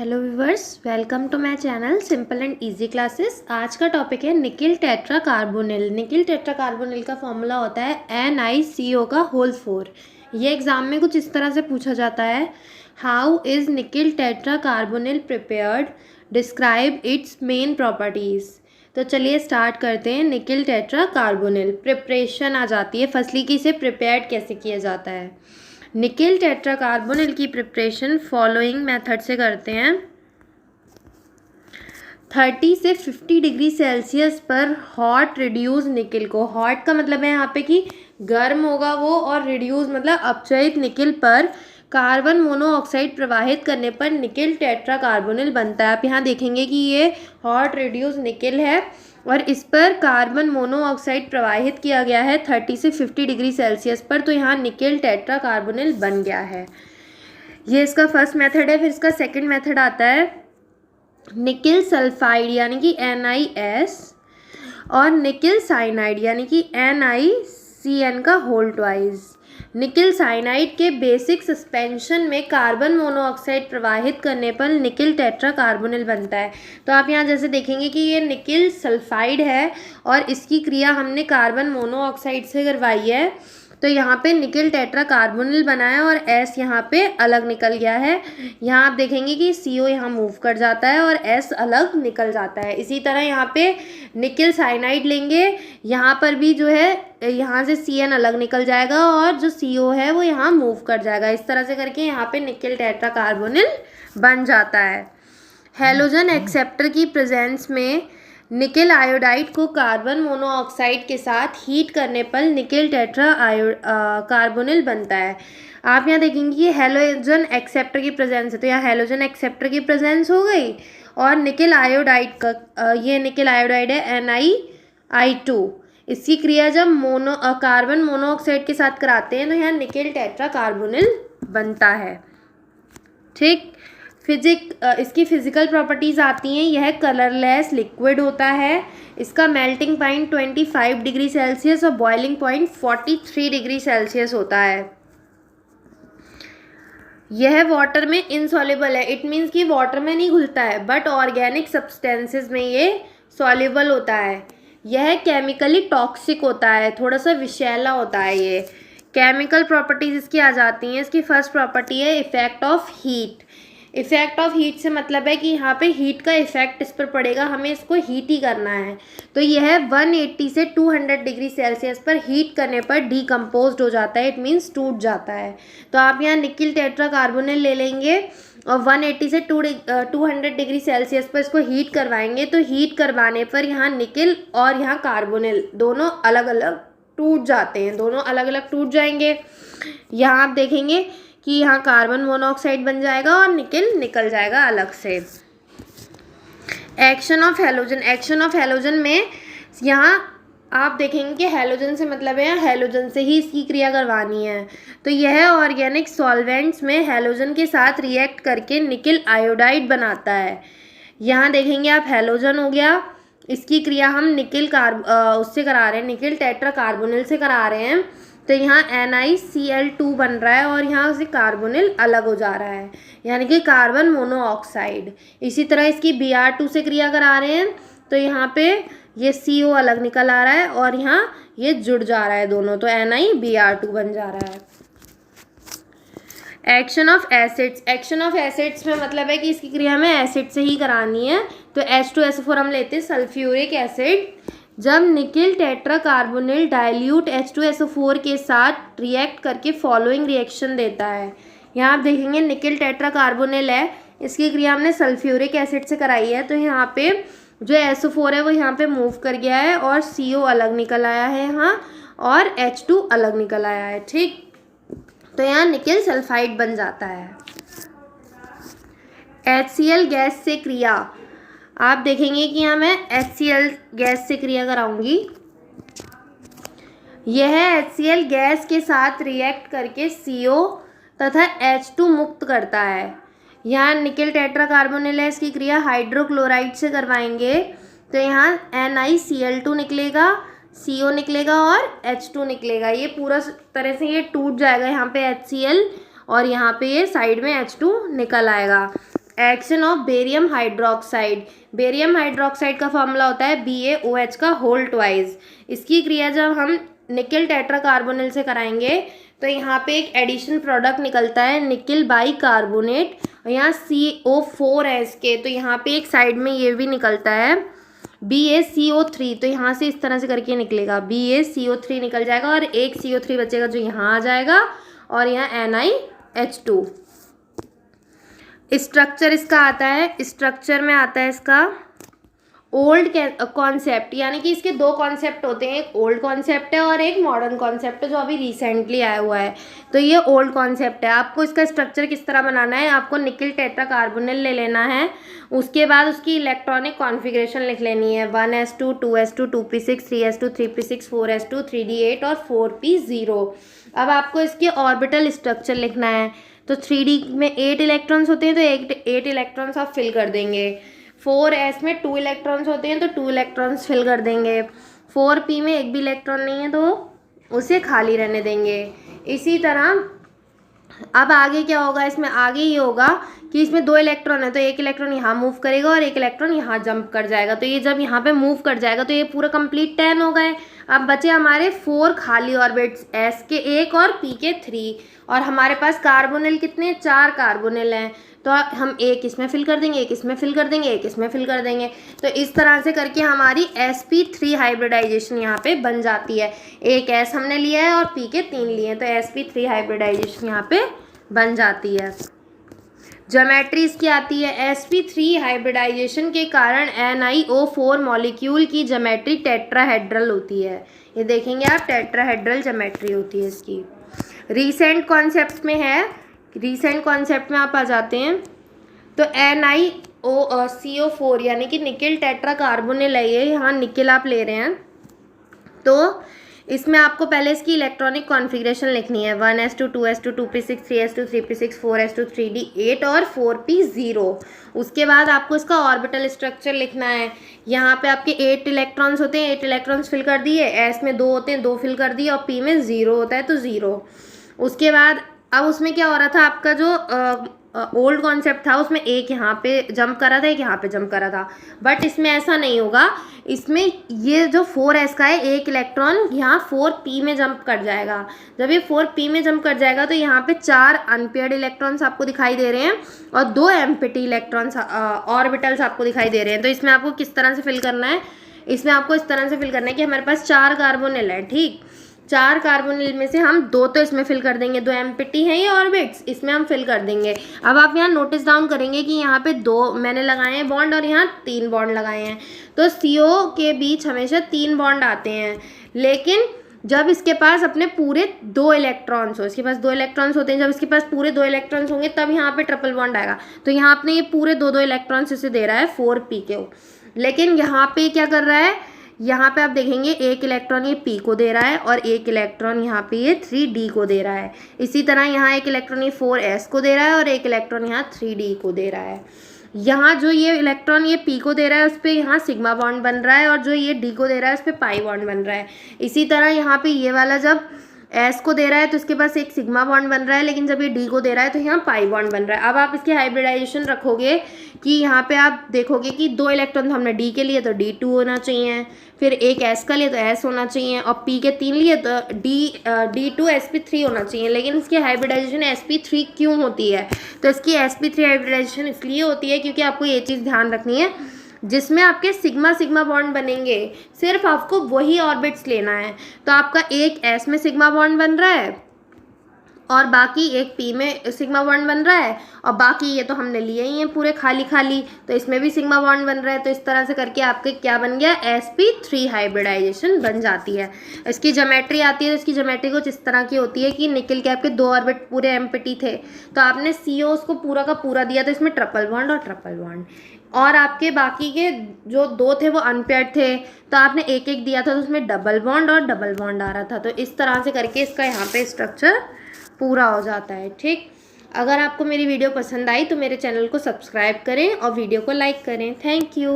Hello viewers, welcome to my channel simple and easy classes. आज का topic है nickel tetra carbonyl. Nickel tetra carbonyl का formula होता है NiCO का होल 4। ये एग्जाम में कुछ इस तरह से पूछा जाता है, how is nickel tetra carbonyl prepared, describe its main properties. तो चलिए स्टार्ट करते हैं। निकिल टेट्रा कार्बोनिल प्रिपरेशन आ जाती है फसली की, इसे प्रिपेयर्ड कैसे किया जाता है। निकिल टेट्रा कार्बोनिल की प्रिपरेशन फॉलोइंग मेथड से करते हैं। 30 से 50 डिग्री सेल्सियस पर हॉट रिड्यूस निकिल को, हॉट का मतलब है यहाँ पे कि गर्म होगा वो, और रिड्यूस मतलब अपचयित निकिल पर कार्बन मोनोऑक्साइड प्रवाहित करने पर निकिल टेट्रा कार्बोनिल बनता है। आप यहाँ देखेंगे कि ये हॉट रिड्यूस निकिल है और इस पर कार्बन मोनोऑक्साइड प्रवाहित किया गया है 30 से 50 डिग्री सेल्सियस पर, तो यहाँ निकिल टेट्रा कार्बोनिल बन गया है। ये इसका फर्स्ट मेथड है। फिर इसका सेकंड मेथड आता है निकिल सल्फाइड यानी कि NiS और निकिल साइनाइड यानी कि NiCN का होल ट्वाइस। निकिल साइनाइड के बेसिक सस्पेंशन में कार्बन मोनोऑक्साइड प्रवाहित करने पर निकिल टेट्रा कार्बोनिल बनता है। तो आप यहाँ जैसे देखेंगे कि ये निकिल सल्फाइड है और इसकी क्रिया हमने कार्बन मोनोऑक्साइड से करवाई है, तो यहाँ पे निकिल टेट्रा कार्बोनिल बना है और S यहाँ पे अलग निकल गया है। यहाँ आप देखेंगे कि CO यहाँ मूव कर जाता है और S अलग निकल जाता है। इसी तरह यहाँ पे निकिल साइनाइड लेंगे, यहाँ पर भी जो है यहाँ से CN अलग निकल जाएगा और जो CO है वो यहाँ मूव कर जाएगा। इस तरह से करके यहाँ पे निकिल टेट्रा कार्बोनिल बन जाता है। हैलोजन एक्सेप्टर की प्रेजेंस में निकिल आयोडाइड को कार्बन मोनोऑक्साइड के साथ हीट करने पर निकिल टेट्रा कार्बोनिल बनता है। आप यहाँ देखेंगे कि हैलोजन एक्सेप्टर की प्रेजेंस है, तो यहाँ हैलोजन एक्सेप्टर की प्रेजेंस हो गई और निकिल आयोडाइड का ये निकिल आयोडाइड है NiI2। इसकी क्रिया जब कार्बन मोनोऑक्साइड के साथ कराते हैं तो यहाँ निकिल टेट्रा कार्बोनिल बनता है। ठीक, इसकी फिजिकल प्रॉपर्टीज़ आती हैं। यह कलरलेस लिक्विड होता है। इसका मेल्टिंग पॉइंट 25 डिग्री सेल्सियस और बॉइलिंग पॉइंट 43 डिग्री सेल्सियस होता है। यह वाटर में इनसॉल्युबल है, इट मीन्स कि वाटर में नहीं घुलता है, बट ऑर्गेनिक सब्सटेंसेस में ये सॉल्युबल होता है। यह केमिकली टॉक्सिक होता है, थोड़ा सा विषैला होता है। ये केमिकल प्रॉपर्टीज़ इसकी आ जाती हैं। इसकी फर्स्ट प्रॉपर्टी है effect of heat. Effect of heat से मतलब है कि यहाँ पे हीट का इफेक्ट इस पर पड़ेगा, हमें इसको हीट ही करना है। तो यह 180 से 200 डिग्री सेल्सियस पर हीट करने पर डीकम्पोज्ड हो जाता है, इट मीन्स टूट जाता है। तो आप यहाँ निकिल टेट्रा कार्बोनिल ले लेंगे और 180 से 200 डिग्री सेल्सियस पर इसको हीट करवाएंगे। तो हीट करवाने पर यहाँ निकिल और यहाँ कार्बोनिल दोनों अलग अलग टूट जाते हैं, दोनों अलग अलग टूट जाएंगे। यहाँ आप देखेंगे कि यहाँ कार्बन मोनोऑक्साइड बन जाएगा और निकिल निकल जाएगा अलग से। Action of halogen. Action of halogen में यहाँ आप देखेंगे कि हैलोजन से मतलब है हैलोजन से ही इसकी क्रिया करवानी है। तो यह ऑर्गेनिक सॉल्वेंट्स में हैलोजन के साथ रिएक्ट करके निकिल आयोडाइड बनाता है। यहाँ देखेंगे आप हैलोजन हो गया, इसकी क्रिया हम निकिल उससे करा रहे हैं, निकिल टेट्रा कार्बोनिल से करा रहे हैं। तो यहाँ NiCl2 बन रहा है और यहाँ से कार्बोनिल अलग हो जा रहा है, यानी कि कार्बन मोनोऑक्साइड। इसी तरह इसकी Br2 से क्रिया करा रहे हैं, तो यहाँ पे ये CO अलग निकल आ रहा है और यहाँ ये जुड़ जा रहा है दोनों, तो NiBr2 बन जा रहा है। Action of acids. Action of acids में मतलब है कि इसकी क्रिया हमें एसिड से ही करानी है। तो H2SO4 हम लेते हैं सल्फ्यूरिक एसिड। जब nickel tetra carbonyl dilute H2SO4 के साथ रिएक्ट करके फॉलोइंग रिएक्शन देता है। यहाँ आप देखेंगे निकिल टेट्रा कार्बोनिल है, इसकी क्रिया हमने सल्फ्यूरिक एसिड से कराई है। तो यहाँ पे जो SO4 है वो यहाँ पे मूव कर गया है और CO अलग निकल आया है यहाँ और H2 अलग निकल आया है। ठीक, तो यहाँ निकिल सल्फाइड बन जाता है। HCl गैस से क्रिया। आप देखेंगे कि यहाँ मैं HCl गैस से क्रिया कराऊंगी। यह HCl गैस के साथ रिएक्ट करके CO तथा H2 मुक्त करता है। यहाँ निकिल टेट्रा कार्बोनिल है, इसकी क्रिया हाइड्रोक्लोराइड से करवाएंगे। तो यहाँ NiCl2 निकलेगा, CO निकलेगा और H2 निकलेगा। ये पूरा तरह से ये टूट जाएगा, यहाँ पे HCl और यहाँ पे ये साइड में H2 निकल आएगा। Action of barium hydroxide. Barium hydroxide का फॉर्मूला होता है BaOH का होल ट्वाइस। इसकी क्रिया जब हम निकल टेट्राकार्बोनिल से कराएंगे तो यहाँ पे एक एडिशन प्रोडक्ट निकलता है निकल बाई कार्बोनेट, यहाँ CO4 है इसके, तो यहाँ पे एक साइड में ये भी निकलता है BaCO3, तो यहाँ से इस तरह से करके निकलेगा BaCO3 निकल जाएगा और एक CO3 बचेगा जो यहाँ आ जाएगा और यहाँ NiH2। स्ट्रक्चर इसका आता है, स्ट्रक्चर में आता है इसका ओल्ड कॉन्सेप्ट, यानी कि इसके दो कॉन्सेप्ट होते हैं, एक ओल्ड कॉन्सेप्ट है और एक मॉडर्न कॉन्सेप्ट है जो अभी रिसेंटली आया हुआ है। तो ये ओल्ड कॉन्सेप्ट है। आपको इसका स्ट्रक्चर किस तरह बनाना है, आपको निकल टेट्राकार्बोनिल ले लेना है, उसके बाद उसकी इलेक्ट्रॉनिक कॉन्फ़िगरेशन लिख लेनी है 1s2 2s2 2p6 3s2 3p6 4s2 3d8 और 4p0। अब आपको इसके ऑर्बिटल स्ट्रक्चर लिखना है। तो 3D में 8 इलेक्ट्रॉन्स होते हैं तो 8 इलेक्ट्रॉन्स आप फिल कर देंगे। 4s में 2 इलेक्ट्रॉन्स होते हैं तो 2 इलेक्ट्रॉन्स फिल कर देंगे। 4p में एक भी इलेक्ट्रॉन नहीं है तो उसे खाली रहने देंगे। इसी तरह अब आगे क्या होगा, इसमें आगे ये होगा कि इसमें 2 इलेक्ट्रॉन है तो एक इलेक्ट्रॉन यहाँ मूव करेगा और एक इलेक्ट्रॉन यहाँ जंप कर जाएगा। तो ये जब यहाँ पे मूव कर जाएगा तो ये पूरा कंप्लीट 10 हो गए। अब बचे हमारे 4 खाली ऑर्बिट्स, s के 1 और p के 3, और हमारे पास कार्बोनिल कितने, 4 कार्बोनिल हैं। तो हम एक इसमें फिल कर देंगे, एक इसमें फिल कर देंगे, एक इसमें फिल कर देंगे। तो इस तरह से करके हमारी sp3 हाइब्रिडाइजेशन यहाँ पे बन जाती है। एक s हमने लिया है और p के 3 लिए हैं तो sp3 हाइब्रिडाइजेशन यहाँ पे बन जाती है। ज्योमेट्री इसकी आती है, sp3 हाइब्रिडाइजेशन के कारण NiO4 मॉलिक्यूल की ज्योमेट्री टेट्राहेड्रल होती है। ये देखेंगे आप, टेट्राहेड्रल ज्योमेट्री होती है इसकी। रीसेंट कॉन्सेप्ट में है, रीसेंट कॉन्सेप्ट में आप आ जाते हैं तो NiCO4 यानी कि निकल टेट्राकार्बोनिल है, ये यहाँ निकल आप ले रहे हैं तो इसमें आपको पहले इसकी इलेक्ट्रॉनिक कॉन्फ़िगरेशन लिखनी है 1s2 2s2 2p6 3s2 3p6 4s2 3d8 और 4p0। उसके बाद आपको इसका ऑर्बिटल स्ट्रक्चर लिखना है। यहाँ पे आपके 8 इलेक्ट्रॉन्स होते हैं, 8 इलेक्ट्रॉन्स फिल कर दिए, s में 2 होते हैं 2 फिल कर दिए और p में 0 होता है तो 0। उसके बाद अब उसमें क्या हो रहा था, आपका जो ओल्ड कॉन्सेप्ट था उसमें एक यहाँ पे जंप करा था, एक यहाँ पे जंप करा था, बट इसमें ऐसा नहीं होगा। इसमें ये जो 4s का है, एक इलेक्ट्रॉन यहाँ 4p में जंप कर जाएगा। जब ये 4p में जंप कर जाएगा तो यहाँ पे 4 अनपेयर्ड इलेक्ट्रॉन्स आपको दिखाई दे रहे हैं और 2 एम्प्टी इलेक्ट्रॉन्स ऑर्बिटल्स आपको दिखाई दे रहे हैं। तो इसमें आपको किस तरह से फिल करना है, इसमें आपको इस तरह से फिल करना है कि हमारे पास 4 कार्बोनिल है, ठीक, 4 कार्बोनिल में से हम 2 तो इसमें फिल कर देंगे, 2 एम्प्टी हैं ये ऑर्बिट्स, इसमें हम फिल कर देंगे। अब आप यहाँ नोटिस डाउन करेंगे कि यहाँ पे 2 मैंने लगाए हैं बॉन्ड और यहाँ 3 बॉन्ड लगाए हैं। तो CO के बीच हमेशा 3 बॉन्ड आते हैं, लेकिन जब इसके पास अपने पूरे 2 इलेक्ट्रॉन्स हो, इसके पास 2 इलेक्ट्रॉन्स होते हैं, जब इसके पास पूरे 2 इलेक्ट्रॉन्स होंगे तब यहाँ पे ट्रिपल बॉन्ड आएगा। तो यहाँ अपने ये पूरे 2 इलेक्ट्रॉन्स इसे दे रहा है 4p के, लेकिन यहाँ पे क्या कर रहा है, यहाँ पे आप देखेंगे एक इलेक्ट्रॉन ये p को दे रहा है और एक इलेक्ट्रॉन यहाँ पे ये 3d को दे रहा है। इसी तरह यहाँ एक इलेक्ट्रॉन ये 4s को दे रहा है और एक इलेक्ट्रॉन यहाँ 3d को दे रहा है। यहाँ जो ये इलेक्ट्रॉन ये p को दे रहा है उस पर यहाँ सिग्मा बॉन्ड बन रहा है और जो ये d को दे रहा है उस पर पाई बॉन्ड बन रहा है। इसी तरह यहाँ पे ये वाला जब s को दे रहा है तो इसके पास एक सिग्मा बॉन्ड बन रहा है, लेकिन जब ये d को दे रहा है तो यहाँ पाई बॉन्ड बन रहा है। अब आप इसकी हाइब्रिडाइजेशन रखोगे कि यहाँ पे आप देखोगे कि 2 इलेक्ट्रॉन तो हमने d के लिए तो d2 होना चाहिए, फिर एक s का लिए तो s होना चाहिए और p के 3 लिए तो d2 sp3 होना चाहिए। लेकिन इसकी हाइब्रिडाइजेशन sp3 क्यों होती है, तो इसकी sp3 हाइब्रिडाइजेशन इसलिए होती है क्योंकि आपको ये चीज़ ध्यान रखनी है, जिसमें आपके सिग्मा सिग्मा बॉन्ड बनेंगे सिर्फ आपको वही ऑर्बिट्स लेना है। तो आपका एक s में सिग्मा बॉन्ड बन रहा है और बाकी एक p में सिग्मा बॉन्ड बन रहा है और बाकी ये तो हमने लिए ही हैं पूरे खाली खाली, तो इसमें भी सिग्मा बॉन्ड बन रहा है। तो इस तरह से करके आपके क्या बन गया, sp3 हाइब्रिडाइजेशन बन जाती है। इसकी ज्योमेट्री आती है, तो इसकी ज्योमेट्री कुछ इस तरह की होती है कि निकल के आपके 2 ऑर्बिट पूरे एम्प्टी थे तो आपने CO उसको पूरा का पूरा दिया तो इसमें ट्रिपल बॉन्ड और ट्रिपल बॉन्ड, और आपके बाकी के जो 2 थे वो अनपेयर्ड थे तो आपने एक एक दिया था तो उसमें डबल बॉन्ड और डबल बॉन्ड आ रहा था। तो इस तरह से करके इसका यहाँ पे स्ट्रक्चर पूरा हो जाता है, ठीक। अगर आपको मेरी वीडियो पसंद आई तो मेरे चैनल को सब्सक्राइब करें और वीडियो को लाइक करें। Thank you.